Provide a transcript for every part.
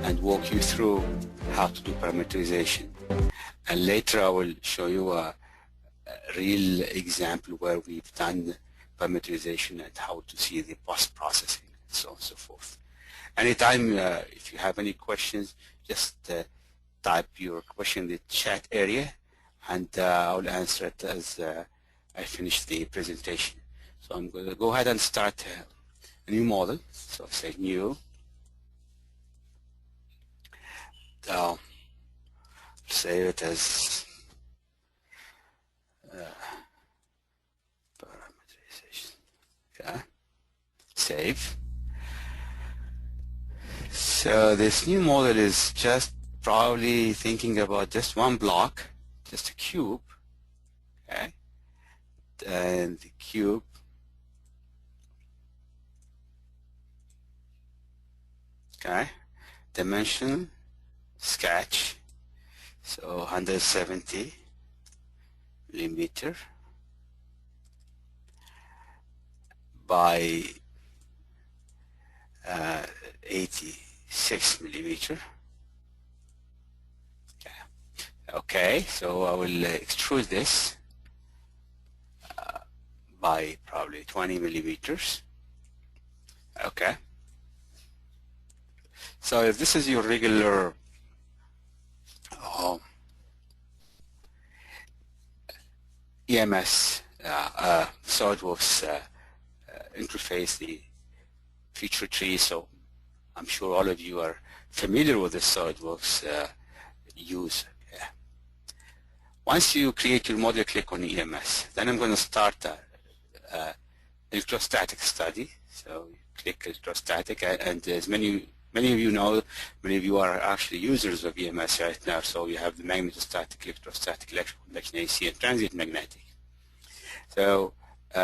and walk you through how to do parameterization. And later I will show you a real example where we've done parameterization and how to see the post-processing and so on and so forth. Anytime if you have any questions, just type your question in the chat area, and I'll answer it as I finish the presentation. So I'm going to go ahead and start a new model. So say new. Save it as parameterization. Okay. Save. So this new model is just probably thinking about just one block, just a cube. Okay. And the cube dimension sketch, so 170 millimeter by 86 millimeter. Okay, so I will extrude this by probably 20 millimeters. Okay. So if this is your regular EMS SolidWorks interface, the feature tree, so I'm sure all of you are familiar with the SolidWorks use. Yeah. Once you create your model, click on EMS. Then I'm going to start an electrostatic study. So you click electrostatic, and as many of you know, many of you are actually users of EMS right now. So you have the magnetostatic, electrostatic, electrical conduction, AC, and transient magnetic. So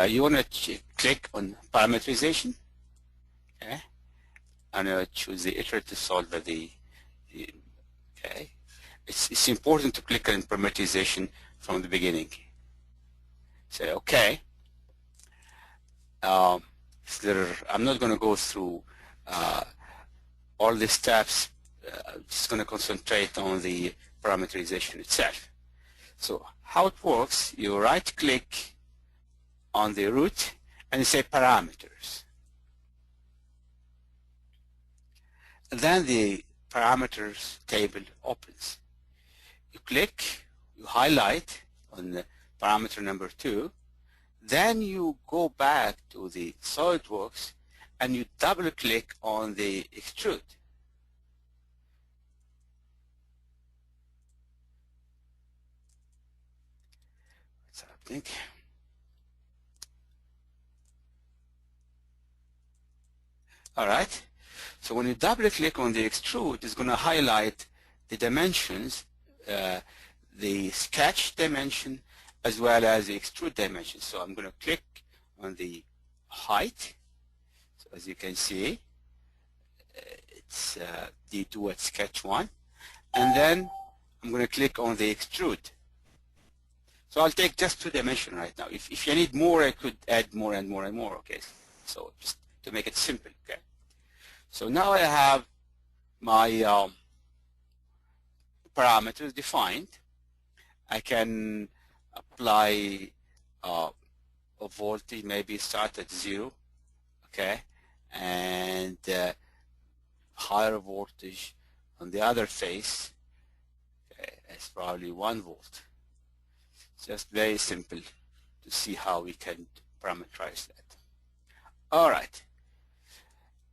you want to click on parameterization. Okay. And choose the iterative solver. Okay. It's important to click on parameterization from the beginning. Say OK. I'm not going to go through all the steps. I'm just going to concentrate on the parameterization itself. So how it works, you right-click on the root and you say parameters. And then the parameters table opens. You click, you highlight on the parameter number 2, then you go back to the SolidWorks and you double-click on the extrude. What's happening? All right. So when you double-click on the extrude, it's going to highlight the dimensions, the sketch dimension, as well as the extrude dimension. So I'm going to click on the height. So as you can see, it's D2 at sketch 1. And then I'm going to click on the extrude. So I'll take just 2 dimensions right now. If you need more, I could add more and more and more. Okay. So just to make it simple. Okay. So now I have my parameters defined. I can apply a voltage, maybe start at 0, okay, and higher voltage on the other face. Okay, it's probably 1 volt. Just very simple to see how we can parameterize that. All right.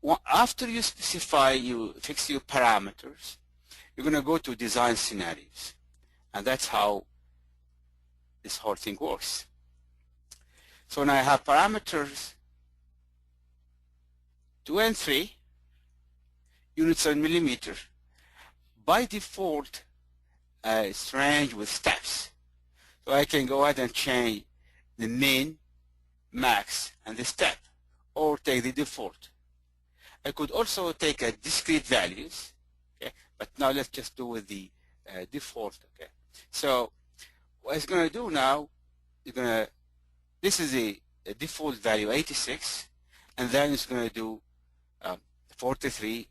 Well, after you specify, you fix your parameters, you're going to go to design scenarios. And that's how this whole thing works. So now I have parameters 2 and 3, units and millimeter. By default, it's ranged with steps. So I can go ahead and change the min, max, and the step, or take the default. I could also take a discrete values, okay? But now let's just do with the default, okay? So what it's going to do now, this is a default value 86, and then it's going to do 43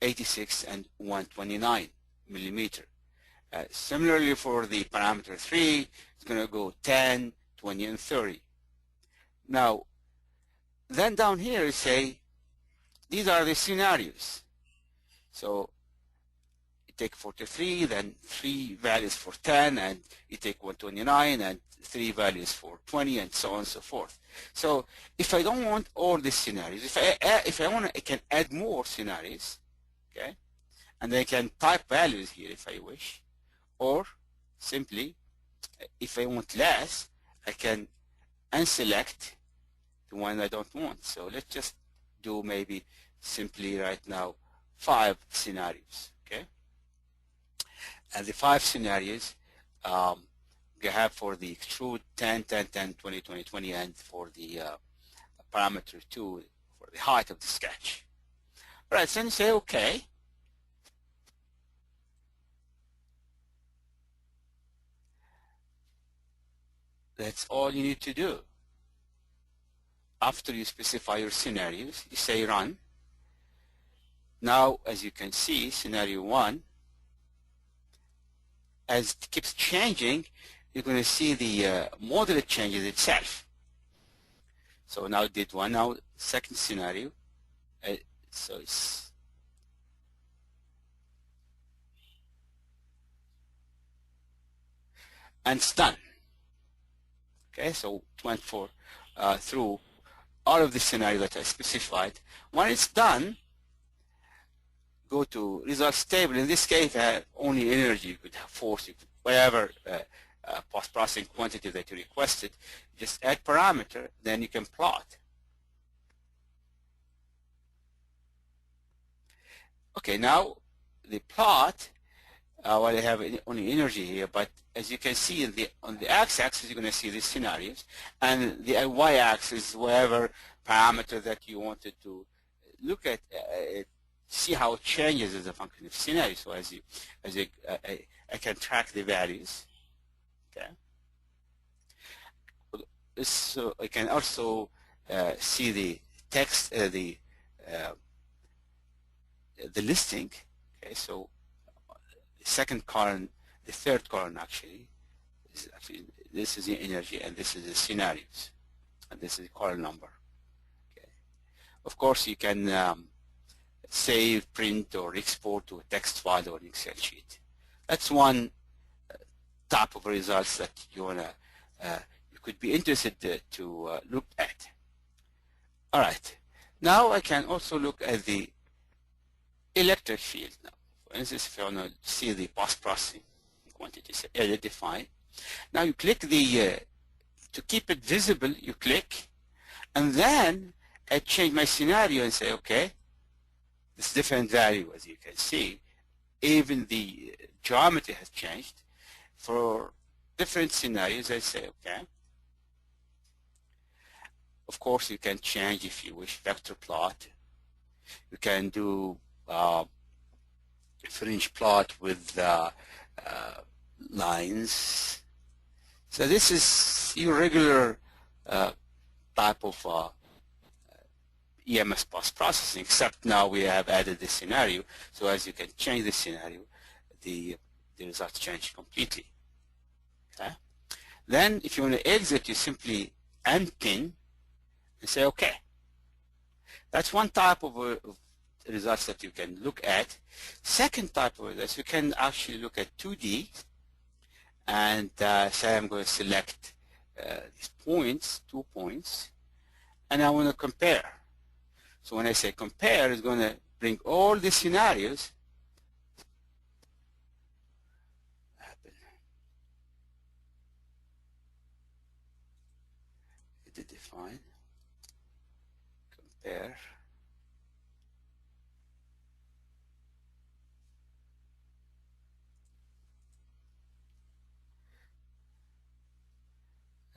86 and 129 millimeter. Similarly for the parameter 3, it's going to go 10, 20, and 30. Now, then down here you say, these are the scenarios. So you take 43, then 3 values for 10, and you take 129, and 3 values for 20, and so on and so forth. So if I don't want all these scenarios, if I want, I can add more scenarios, okay? And I can type values here if I wish, or simply, if I want less, I can unselect the one I don't want. So let's just do maybe simply right now 5 scenarios, okay? And the 5 scenarios you have for the extrude 10, 10, 10, 20, 20, 20, and for the parameter 2 for the height of the sketch. All right, so then you say okay. That's all you need to do. After you specify your scenarios, you say run. Now, as you can see, scenario 1, as it keeps changing, you're going to see the model changes itself. So now it did 1. Now, second scenario, so it's and it's done. Okay, so it went for through all of the scenarios that I specified. When it's done, go to results table. In this case, only energy. You could have force, you could, whatever post-processing quantity that you requested. Just add parameter, then you can plot. Okay, now the plot, well, I have only energy here, but as you can see on the x-axis, you're going to see these scenarios, and the y-axis, whatever parameter that you wanted to look at, see how it changes as a function of scenario. So I can track the values. Okay. So I can also see the text, the listing. Okay, so the second column, the third column actually, this is the energy, and this is the scenarios, and this is the column number. Okay. Of course, you can save, print, or export to a text file or an Excel sheet. That's one type of results that you could be interested to look at. All right. Now I can also look at the electric field. Now, for instance, if I want to see the post-processing quantity, say edit define. Now you click the to keep it visible. You click, and then I change my scenario and say, okay, this different value, as you can see. Even the geometry has changed. For different scenarios, I say, okay. Of course, you can change, if you wish, vector plot. You can do fringe plot with lines. So this is your regular type of EMS post-processing, except now we have added the scenario. So as you can change the scenario, the results change completely. Okay? Then if you want to exit, you simply unpin and say OK. That's one type of results that you can look at. Second type of results, you can actually look at 2D and say I'm going to select these points, 2 points, and I want to compare. So when I say compare, it's going to bring all the scenarios. Edit define, compare.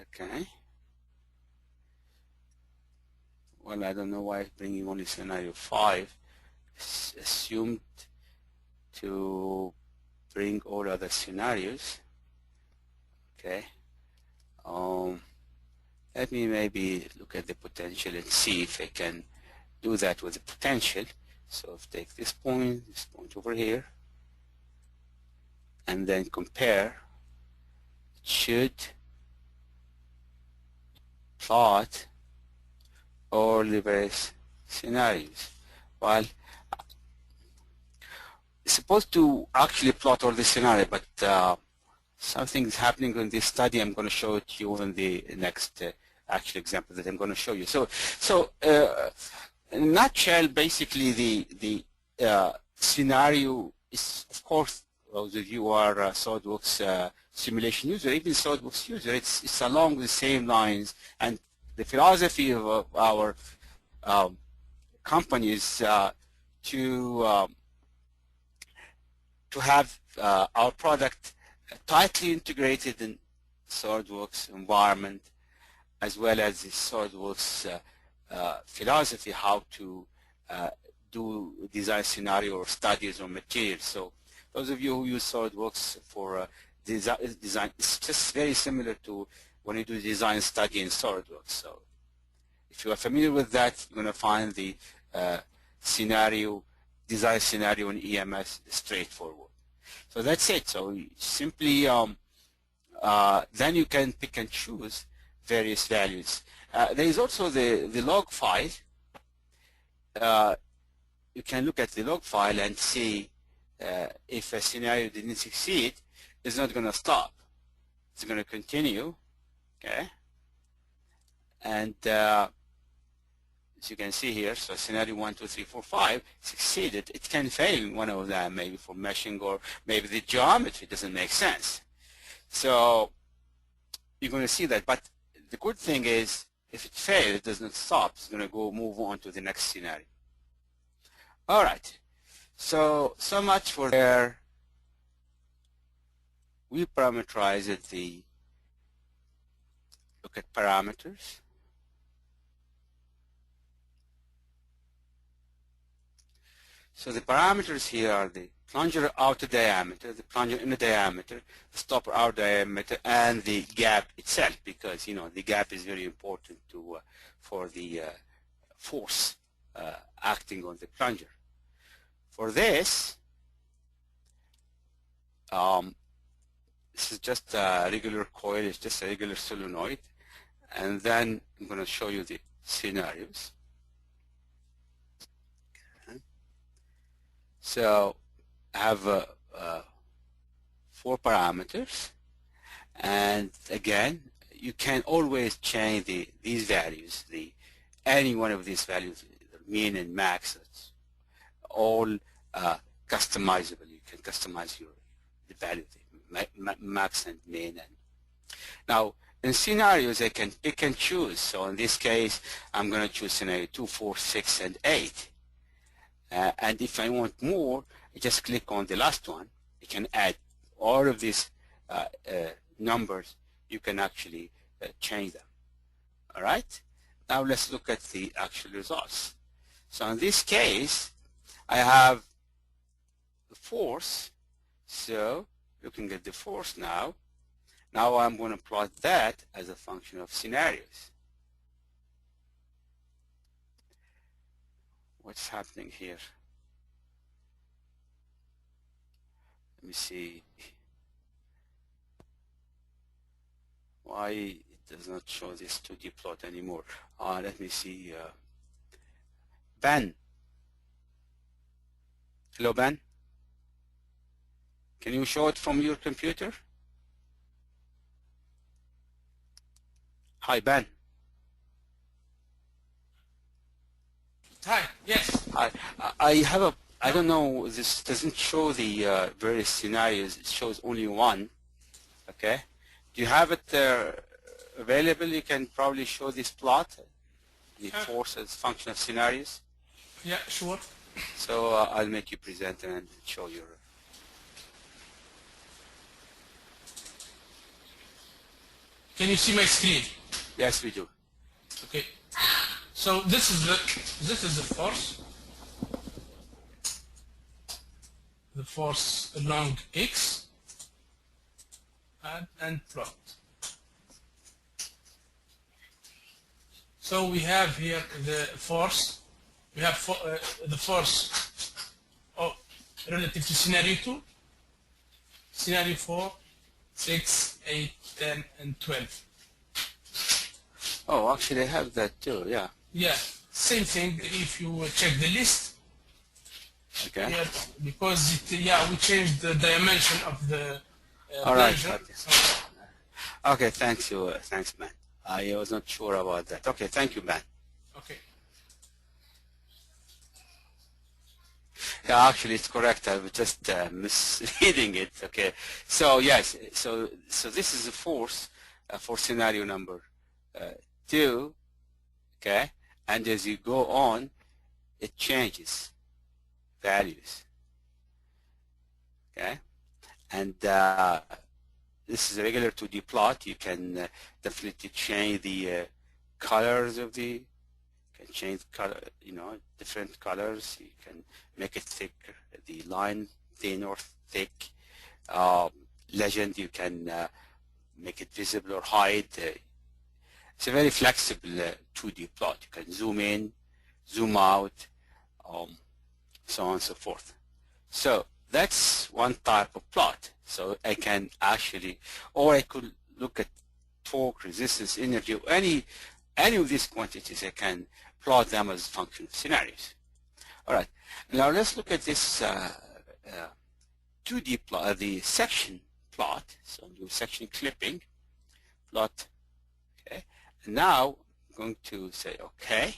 Okay. Well, I don't know why it's bringing only scenario 5. It's assumed to bring all other scenarios. Okay. Let me maybe look at the potential and see if I can do that with the potential. So take this point over here, and then compare. It should plot all the various scenarios. Well, it's supposed to actually plot all the scenarios, but something is happening in this study. I'm going to show it to you in the next actual example that I'm going to show you. So in a nutshell, basically the scenario is, of course, those of you who are SolidWorks simulation user, even SolidWorks user, it's along the same lines, and the philosophy of our company is to have our product tightly integrated in SolidWorks environment, as well as the SolidWorks philosophy, how to do design scenario or studies or materials. So those of you who use SolidWorks for design, it's just very similar to when you do design study in SolidWorks. So if you are familiar with that, you're going to find the design scenario in EMS straightforward. So that's it. So simply then you can pick and choose various values. There is also the log file. You can look at the log file and see if a scenario didn't succeed, it's not going to stop. It's going to continue, okay? And as you can see here, so scenario 1, 2, 3, 4, 5 succeeded. It can fail in one of them, maybe for meshing, or maybe the geometry doesn't make sense. So you're going to see that. But the good thing is, if it fails, it does not stop. It's going to move on to the next scenario. All right. So much for there. We parameterized the, look at parameters. So the parameters here are the plunger outer diameter, the plunger inner diameter, the stopper outer diameter, and the gap itself, because the gap is very important for the force acting on the plunger. For this, this is just a regular coil, it's just a regular solenoid, and then I'm going to show you the scenarios. Okay. So I have 4 parameters, and again, you can always change these values, any one of these values, mean and max. It's all customizable. You can customize the value, the max and mean. And now in scenarios, I can pick and choose. So in this case, I'm going to choose scenario 2, 4, 6, and 8. And if I want more, I just click on the last one. You can add all of these numbers. You can actually change them. All right. Now let's look at the actual results. So in this case, I have the force. So looking at the force now I'm going to plot that as a function of scenarios. What's happening here? Let me see why it does not show this 2D plot anymore. Let me see. Ben. Hello, Ben. Can you show it from your computer? Hi, Ben. Hi, yes. Hi. I don't know, this doesn't show the various scenarios. It shows only one. Okay. Do you have it available? You can probably show this plot, the force as function of scenarios. Yeah, sure. So I'll make you present and show your. Can you see my screen? Yes, we do. Okay. So this is the force. The force along X and plot. So we have here the force we have the force relative to scenario 2, scenario 4, 6, 8, 10, and 12. Oh, actually I have that too, yeah. Yeah, same thing if you check the list. Okay. Yeah, because we changed the dimension of the All right. plunger. Okay. Okay, thanks you. Thanks, man. I was not sure about that. Okay, thank you, man. Okay. Yeah, actually, it's correct. I was just misreading it. Okay, so yes, so this is the force for scenario number 2. Okay, and as you go on, it changes values. Okay, and this is a regular 2D plot. You can definitely change the colors of the. You can change color, different colors. You can make it thicker, the line thin or thick. Legend, you can make it visible or hide. It's a very flexible 2D plot. You can zoom in, zoom out, so on and so forth. So that's one type of plot. So I can actually, or I could look at torque, resistance, energy, or any of these quantities. I can plot them as function scenarios. All right. Now let's look at this 2D plot, the section plot. So do section clipping plot. Okay. And now I'm going to say OK,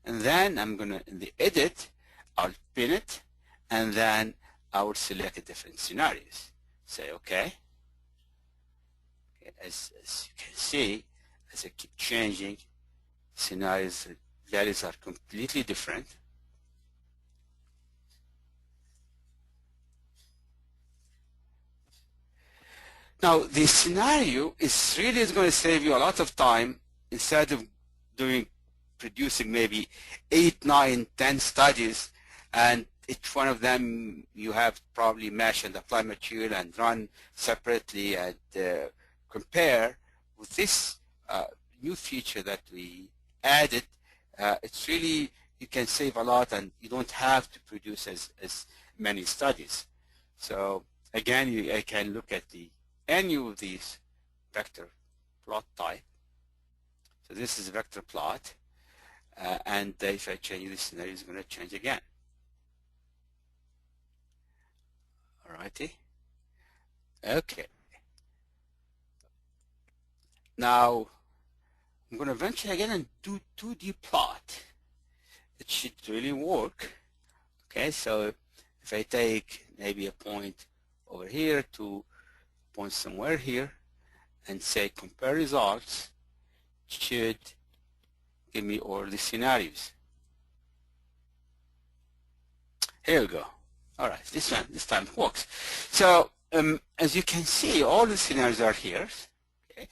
and then I'm going to, in the edit, I'll pin it, and then I will select a different scenarios. Say OK. Okay. As you can see, as I keep changing scenarios, values are completely different. Now, the scenario is really going to save you a lot of time instead of producing maybe 8, 9, 10 studies, and each one of them you have probably mesh and apply material and run separately and compare. With this new feature that we added, it's really, you can save a lot and you don't have to produce as many studies. So again, I can look at any of these vector plot type. So this is a vector plot, and if I change this scenario, it's going to change again. Alrighty. Okay. Now I'm going to venture again and do 2D plot. It should really work. Okay, so if I take maybe a point over here to point somewhere here and say compare results, should give me all the scenarios. Here we go. All right, this time it works. So as you can see, all the scenarios are here. Okay.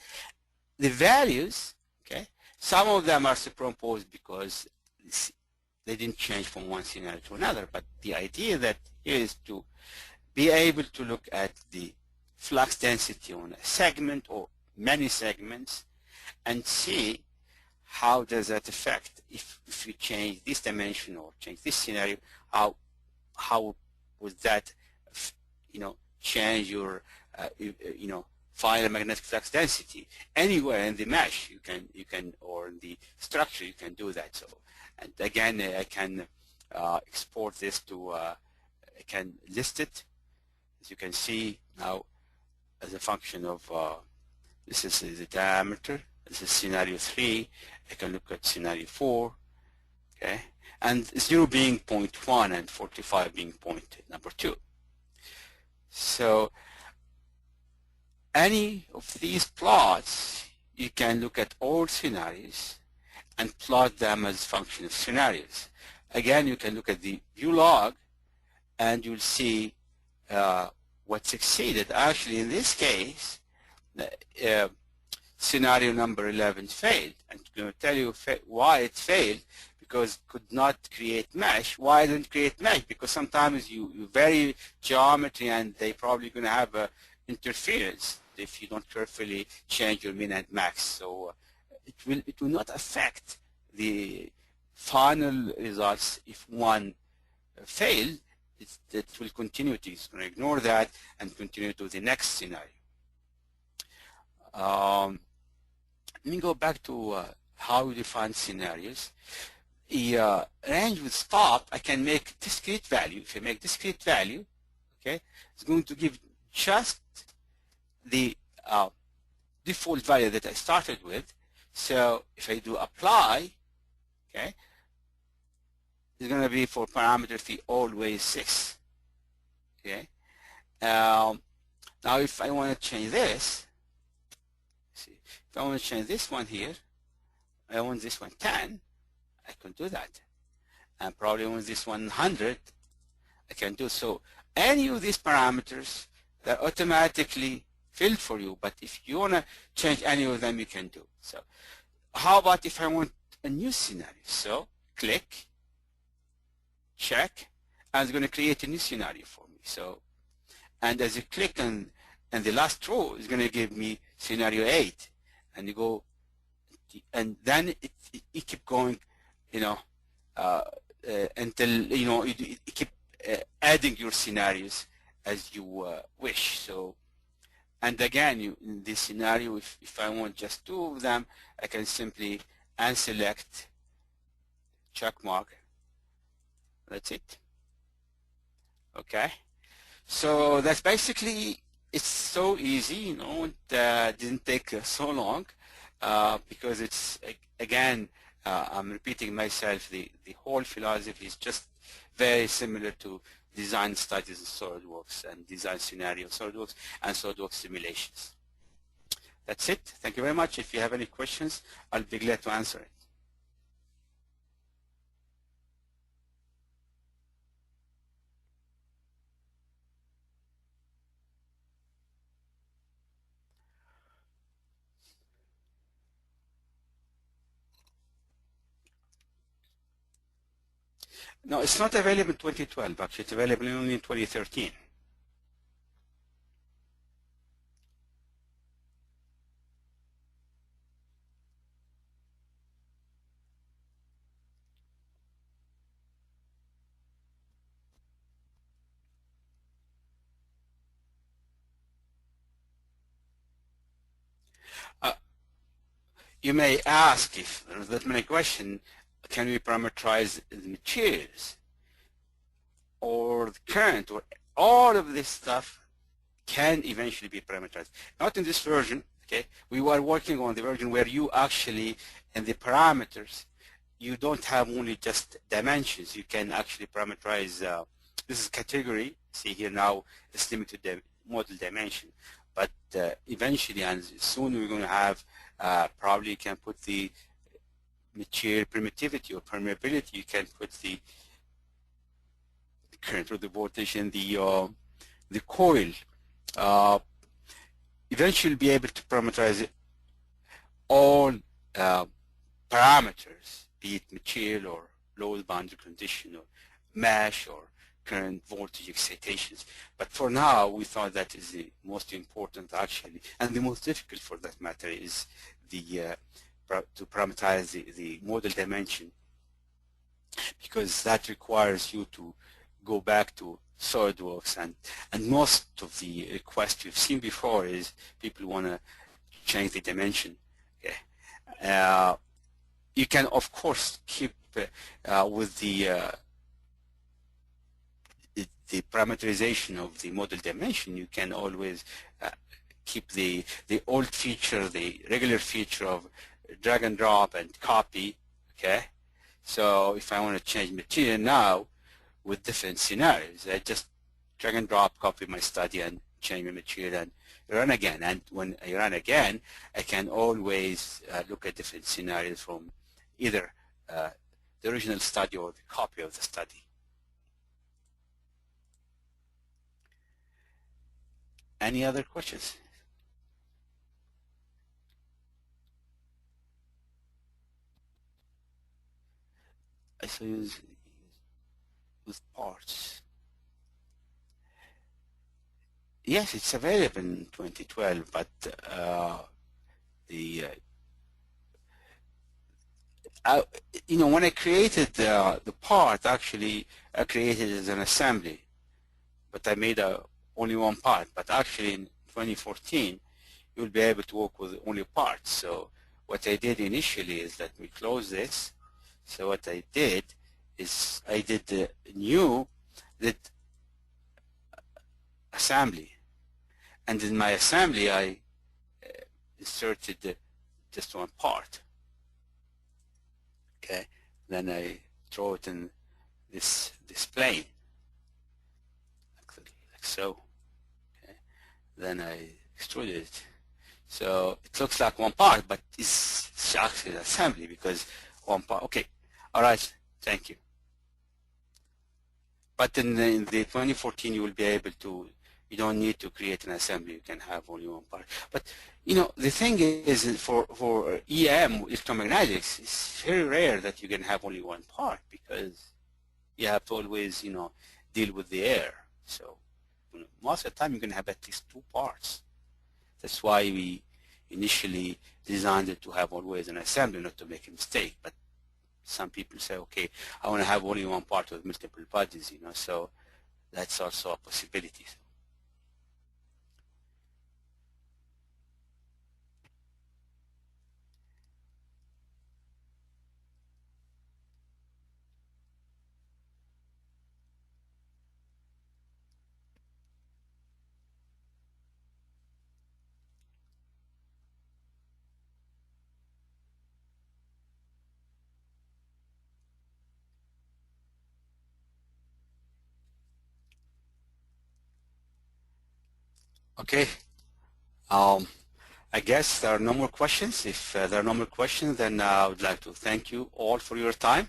The values, okay, some of them are superimposed because they didn't change from one scenario to another. But the idea that here is to be able to look at the flux density on a segment or many segments and see how does that affect if you change this dimension or change this scenario, how would that change your final magnetic flux density anywhere in the mesh. You can or in the structure you can do that. So, and again, I can export this to I can list it, as you can see now, as a function of this is the diameter. This is scenario 3. I can look at scenario 4. Okay, and 0 being 0.1 and 45 being point number 2. So any of these plots, you can look at all scenarios and plot them as function of scenarios. Again, you can look at the view log and you'll see what succeeded. Actually, in this case, scenario number 11 failed. And I'm going to tell you why it failed, because it could not create mesh. Why didn't it create mesh? Because sometimes you vary geometry and they probably going to have interference if you don't carefully change your min and max. So it will not affect the final results, if one failed, it will continue to ignore that and continue to the next scenario. Let me go back to how we define scenarios. A range with stop, I can make discrete value. If I make discrete value, okay, it's going to give just the default value that I started with. So if I do apply, okay, it's going to be for parameter 3 always 6. Okay. Now if I want to change this, see, if I want to change this one here, I want this one 10, I can do that. And probably want this one 100, I can do so. Any of these parameters, they're automatically filled for you, but if you want to change any of them, you can do. So how about if I want a new scenario? So click, check, and it's going to create a new scenario for me. So, and as you click on, and the last row is going to give me scenario 8, and you go, and then it keep going, you know, until, you know, you keep adding your scenarios as you wish. So, and again, in this scenario, if I want just 2 of them, I can simply unselect, check mark. That's it. Okay. So that's basically, it's so easy, you know, it didn't take so long because it's, again, I'm repeating myself, the whole philosophy is just very similar to design studies in SolidWorks and design scenario SolidWorks and SolidWorks simulations. That's it. Thank you very much. If you have any questions, I'll be glad to answer it. No, it's not available in 2012, actually. It's available only in 2013. You may ask, if that's my question, can we parameterize the materials or the current, or all of this stuff can eventually be parameterized? Not in this version, okay? We were working on the version where you actually, in the parameters, you don't have only just dimensions. You can actually parameterize, this is category, see here now, it's limited to model dimension. But eventually, and soon we're going to have, probably you can put the material permittivity or permeability, you can put the current or the voltage in the coil. Eventually be able to parameterize all parameters, be it material or load boundary condition or mesh or current voltage excitations. But for now, we thought that is the most important actually, and the most difficult for that matter is the to parameterize the model dimension, because that requires you to go back to SolidWorks, and most of the requests you've seen before is people want to change the dimension. Okay. You can of course keep with the parameterization of the model dimension. You can always keep the old feature, the regular feature of drag and drop and copy. Okay. So if I want to change material now with different scenarios, I just drag and drop, copy my study and change my material and run again. And when I run again, I can always look at different scenarios from either the original study or the copy of the study. Any other questions? I saw use with parts. Yes, it's available in 2012, but when I created the part, actually I created it as an assembly, but I made only one part. But actually in 2014, you'll be able to work with only parts. So what I did initially is, let me close this. So what I did is I did the assembly, and in my assembly I inserted just one part. Okay, then I throw it in this plane, like so. Okay, then I extrude it. So it looks like one part, but it's actually an assembly because one part. Okay, all right, thank you. But in the 2014, you will be able to. You don't need to create an assembly. You can have only one part. But the thing is, for EM electromagnetics, it's very rare that you can have only one part, because you have to always deal with the air. So most of the time you can have at least two parts. That's why we initially designed it to have always an assembly, not to make a mistake. But some people say, okay, I want to have only one part with multiple bodies, so that's also a possibility. Okay, I guess there are no more questions. If there are no more questions, then I would like to thank you all for your time,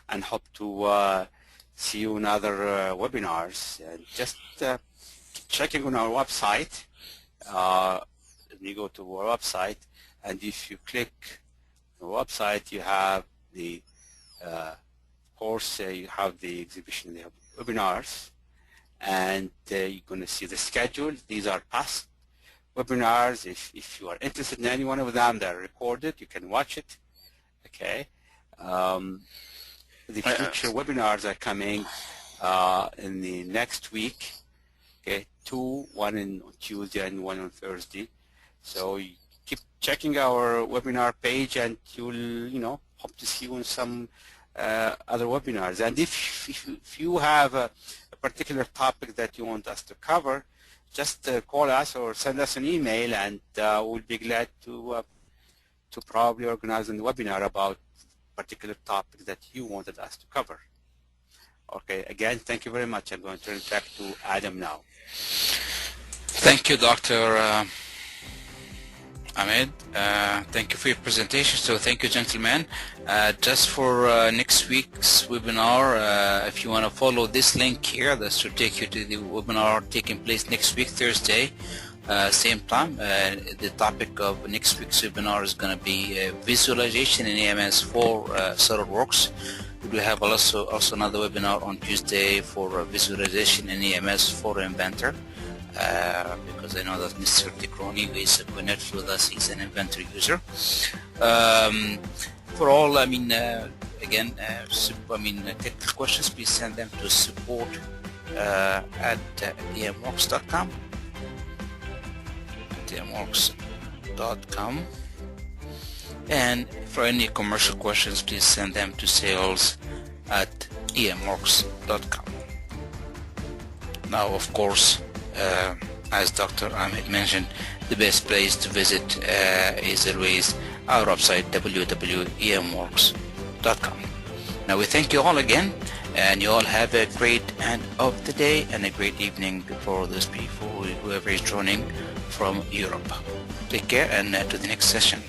and hope to see you in other webinars. And just keep checking on our website. You go to our website, and if you click the website, you have the course, you have the exhibition, you have webinars, and you're going to see the schedule. These are past webinars. If you are interested in any one of them, they're recorded. You can watch it. Okay. The future webinars are coming in the next week. Okay, one on Tuesday and one on Thursday. So you keep checking our webinar page, and you'll hope to see you in some other webinars. And if you have a particular topic that you want us to cover, just call us or send us an email, and we'll be glad to probably organize a webinar about particular topic that you wanted us to cover. Okay, again, thank you very much. I'm going to turn it back to Adam now. Thank you, Dr. Ahmed. Thank you for your presentation. So thank you, gentlemen. Just for next week's webinar, if you want to follow this link here, this will take you to the webinar taking place next week, Thursday, same time. The topic of next week's webinar is going to be visualization in EMS for SolidWorks. We have also another webinar on Tuesday for visualization in EMS for Inventor. Because I know that Mr. Tikroni, who is connected with us, is an Inventor user. For all, again, technical questions, please send them to support at emworks.com. emworks.com. And for any commercial questions, please send them to sales at emworks.com. Now, of course, as Dr. Ahmed mentioned, the best place to visit is always our website, www.emworks.com. Now we thank you all again, and you all have a great end of the day and a great evening for those people, whoever is joining from Europe. Take care, and to the next session.